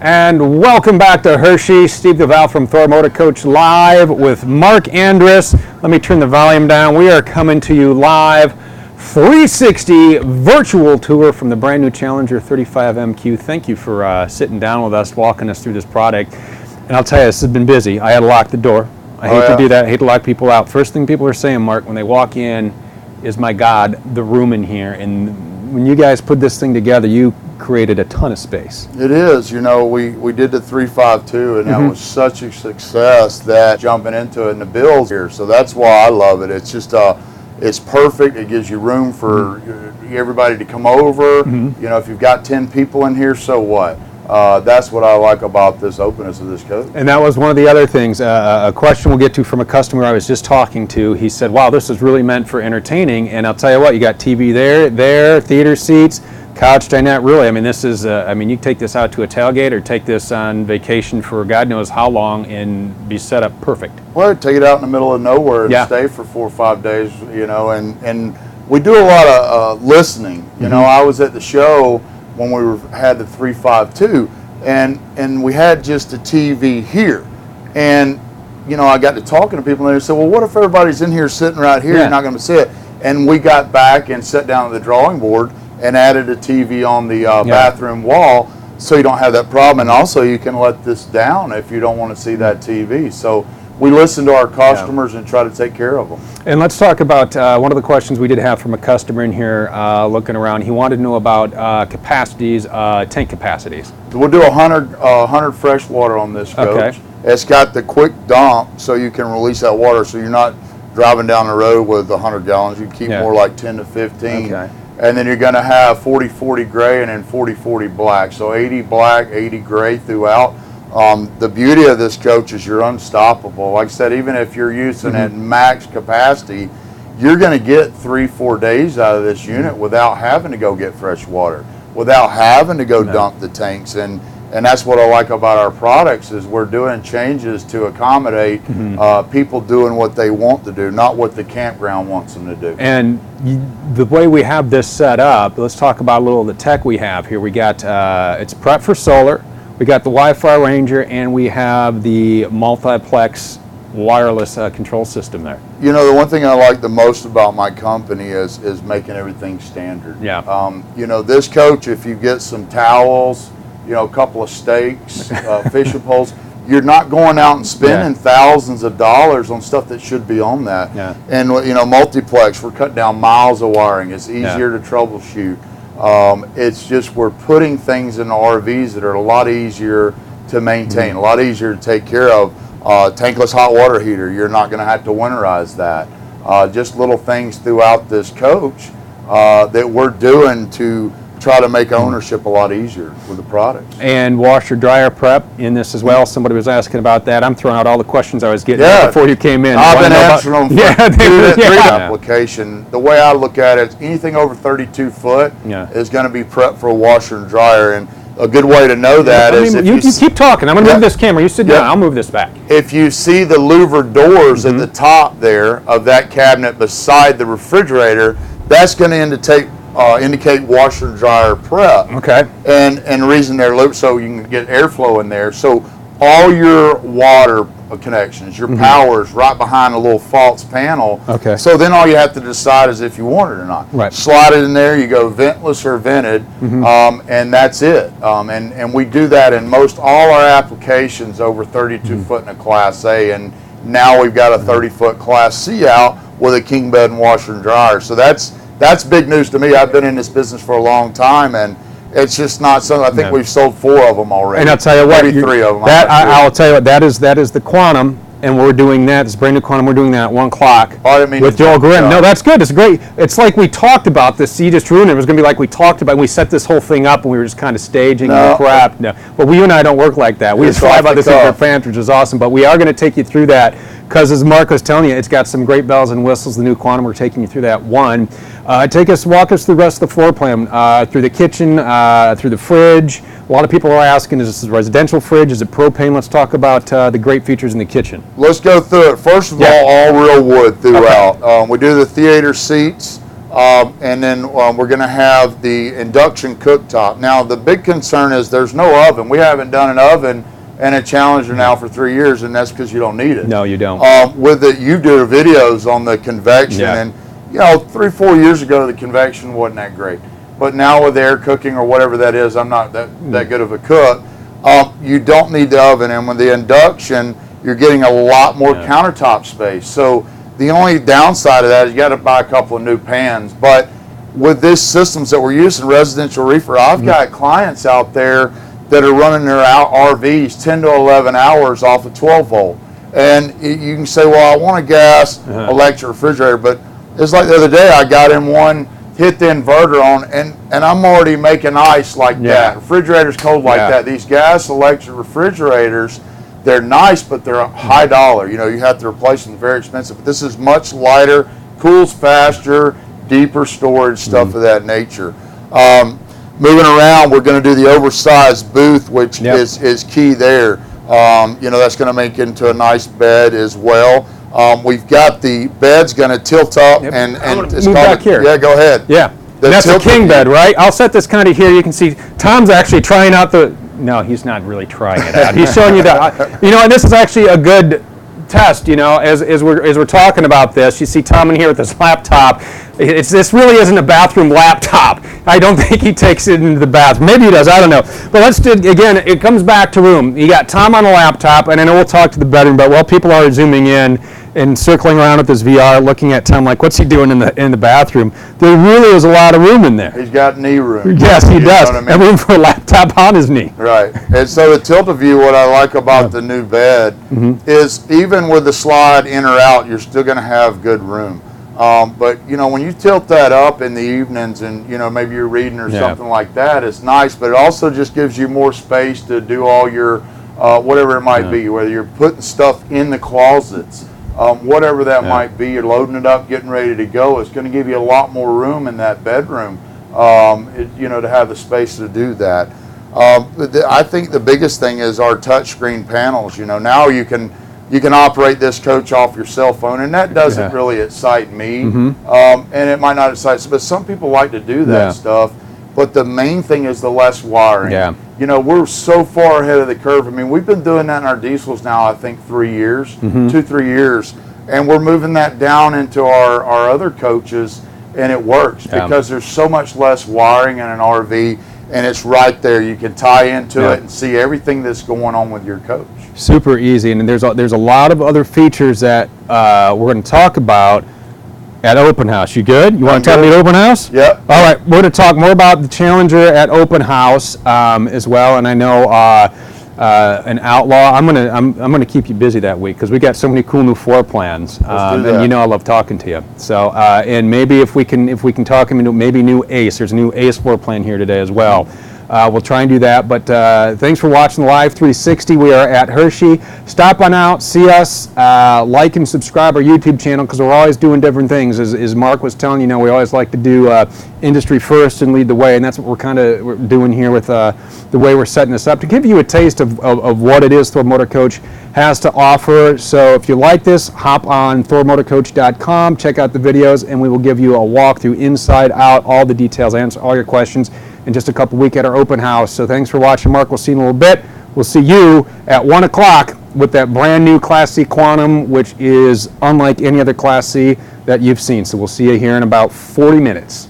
And welcome back to Hershey. Steve DeVal from Thor Motor Coach live with Mark Andrus. Let me turn the volume down. We are coming to you live 360 virtual tour from the brand new Challenger 35 MQ. Thank you for sitting down with us, walking us through this product. And I'll tell you, this has been busy. I had to lock the door. I hate to do that. I hate to lock people out. First thing people are saying, Mark, when they walk in is, my God, the room in here. And when you guys put this thing together, you created a ton of space. It is. You know, we did the 352, and that was such a success that jumping into it in the bills here. So that's why I love it. It's just it's perfect. It gives you room for everybody to come over. You know, if you've got 10 people in here, so what? That's what I like about this openness of this coach. And that was one of the other things, a question we'll get to from a customer I was just talking to. He said, wow, this is really meant for entertaining. And I'll tell you what, you got TV there, theater seats, couch dinette. Really, I mean, this is, I mean, you take this out to a tailgate or take this on vacation for God knows how long and be set up perfect. Well, take it out in the middle of nowhere and stay for 4 or 5 days, you know, and we do a lot of listening. You know, I was at the show when we had the 352, and we had just a TV here, and you know, I got to talking to people, and they said, well, what if everybody's in here sitting right here? You're not going to sit. And we got back and sat down at the drawing board and added a TV on the bathroom wall, so you don't have that problem. And also, you can let this down if you don't want to see that TV. So we listen to our customers and try to take care of them. And let's talk about one of the questions we did have from a customer in here looking around. He wanted to know about capacities, tank capacities. We'll do 100 fresh water on this coach. Okay. It's got the quick dump, so you can release that water, so you're not driving down the road with 100 gallons. You keep more like 10 to 15. Okay. And then you're going to have 40-40 gray and then 40-40 black. So 80 black, 80 gray throughout. The beauty of this coach is you're unstoppable. Like I said, even if you're using at max capacity, you're going to get 3-4 days out of this unit without having to go get fresh water, without having to go dump the tanks. And that's what I like about our products, is we're doing changes to accommodate people doing what they want to do, not what the campground wants them to do. And the way we have this set up, let's talk about a little of the tech we have here. We got, it's prep for solar. We got the Wi-Fi Ranger, and we have the multiplex wireless control system there. You know, the one thing I like the most about my company is making everything standard. Yeah. You know, this coach, if you get some towels, you know, a couple of steaks, fishing poles, you're not going out and spending thousands of dollars on stuff that should be on that. Yeah. And, you know, multiplex, we're cutting down miles of wiring. It's easier to troubleshoot. It's just we're putting things in the RVs that are a lot easier to maintain, a lot easier to take care of. Tankless hot water heater, you're not going to have to winterize that. Just little things throughout this coach that we're doing to try to make ownership a lot easier with the products. And washer dryer prep in this as well. Somebody was asking about that. I'm throwing out all the questions I was getting before you came in. I've been answering them for three application. The way I look at it, anything over 32 foot is going to be prepped for a washer and dryer. And a good way to know that is if you keep talking. I'm going to move this camera. You sit down. I'll move this back. If you see the louver doors at the top there of that cabinet beside the refrigerator, that's going to indicate washer and dryer prep. Okay. And the reason they're looped, so you can get airflow in there. So all your water connections, your power is right behind a little false panel. Okay. So then all you have to decide is if you want it or not. Right. Slide it in there, you go ventless or vented, and that's it. And we do that in most all our applications over 32 foot in a Class A, and now we've got a 30-foot Class C out with a king bed and washer and dryer. So that's big news to me. I've been in this business for a long time, and it's just not something. I think we've sold 4 of them already. And I'll tell you what, maybe 3 of them. I'll tell you what, that is the Quantum, and we're doing that. It's brand new Quantum. We're doing that at 1 o'clock with Joel Grimm. No, that's good. It's great. It's like we talked about this. You just ruined it. It was going to be like we talked about. We set this whole thing up, and we were just kind of staging the crap. No, but you and I don't work like that. We just fly by this in our pants, which is awesome. But we are going to take you through that, because as Mark was telling you, it's got some great bells and whistles. The new Quantum. We're taking you through that one. Walk us through the rest of the floor plan, through the kitchen, through the fridge. A lot of people are asking, is this a residential fridge? Is it propane? Let's talk about the great features in the kitchen. Let's go through it. First of all real wood throughout. Okay. We do the theater seats. And then we're going to have the induction cooktop. Now, the big concern is there's no oven. We haven't done an oven and a Challenger now for 3 years, and that's because you don't need it. No, you don't. With it, you do videos on the convection, and 3-4 years ago the convection wasn't that great. But now with air cooking or whatever that is, I'm not that good of a cook. You don't need the oven, and with the induction, you're getting a lot more countertop space. So the only downside of that is you got to buy a couple of new pans. But with these systems that we're using, residential reefer, I've got clients out there that are running their RVs 10 to 11 hours off a 12 volt. And you can say, well, I want a gas electric refrigerator, but it's like the other day I got in one, hit the inverter on, and I'm already making ice like that. Refrigerator's cold like that. These gas electric refrigerators, they're nice, but they're a high dollar. You have to replace them, very expensive. But this is much lighter, cools faster, deeper storage, stuff of that nature. Moving around, we're going to do the oversized booth, which is key there. That's going to make it into a nice bed as well. We've got the bed's going to tilt up and it's move back here. Yeah, go ahead. Yeah, that's a king bed, right? I'll set this kind of here. You can see Tom's actually trying out the. No, he's not really trying it out. He's showing you that. And this is actually a good test. As we're talking about this, you see Tom in here with his laptop. This really isn't a bathroom laptop. I don't think he takes it into the bathroom. Maybe he does. I don't know. But let's do again. It comes back to room. You got Tom on the laptop, and I know we'll talk to the bedroom. But while people are zooming in and circling around with his VR, looking at Tom like, what's he doing in the bathroom? There really is a lot of room in there. He's got knee room. Yes, he does. And room for a laptop on his knee. Right. And so the tilt-a-view, what I like about the new bed is even with the slide in or out, you're still going to have good room. But when you tilt that up in the evenings and maybe you're reading or something like that, it's nice. But it also just gives you more space to do all your whatever it might be, whether you're putting stuff in the closets. Whatever that might be, you're loading it up, getting ready to go. It's going to give you a lot more room in that bedroom, to have the space to do that. I think the biggest thing is our touchscreen panels. Now you can operate this coach off your cell phone, and that doesn't really excite me, and it might not excite, but some people like to do that stuff. But the main thing is the less wiring. We're so far ahead of the curve. I mean, we've been doing that in our diesels now, I think 3 years, 2-3 years, and we're moving that down into our other coaches, and it works because there's so much less wiring in an RV, and it's right there. You can tie into it and see everything that's going on with your coach. Super easy, and there's a lot of other features that we're going to talk about at Open House. You good? You want to talk about the Open House? Yep. All right, we're going to talk more about the Challenger at Open House as well, and I know an Outlaw. I'm gonna keep you busy that week because we got so many cool new floor plans, and I love talking to you. So and maybe if we can talk into maybe new Ace. There's a new Ace floor plan here today as well. We'll try and do that, but thanks for watching Live 360. We are at Hershey. Stop on out, see us, like and subscribe our YouTube channel because we're always doing different things. As Mark was telling you, we always like to do industry first and lead the way, and that's what we're doing here with the way we're setting this up to give you a taste of what it is Thor Motor Coach has to offer. So if you like this, hop on thormotorcoach.com, check out the videos, and we will give you a walkthrough inside out, all the details, answer all your questions in just a couple weeks at our Open House. So thanks for watching, Mark. We'll see you in a little bit. We'll see you at 1 o'clock with that brand new Class C Quantum, which is unlike any other Class C that you've seen. So we'll see you here in about 40 minutes.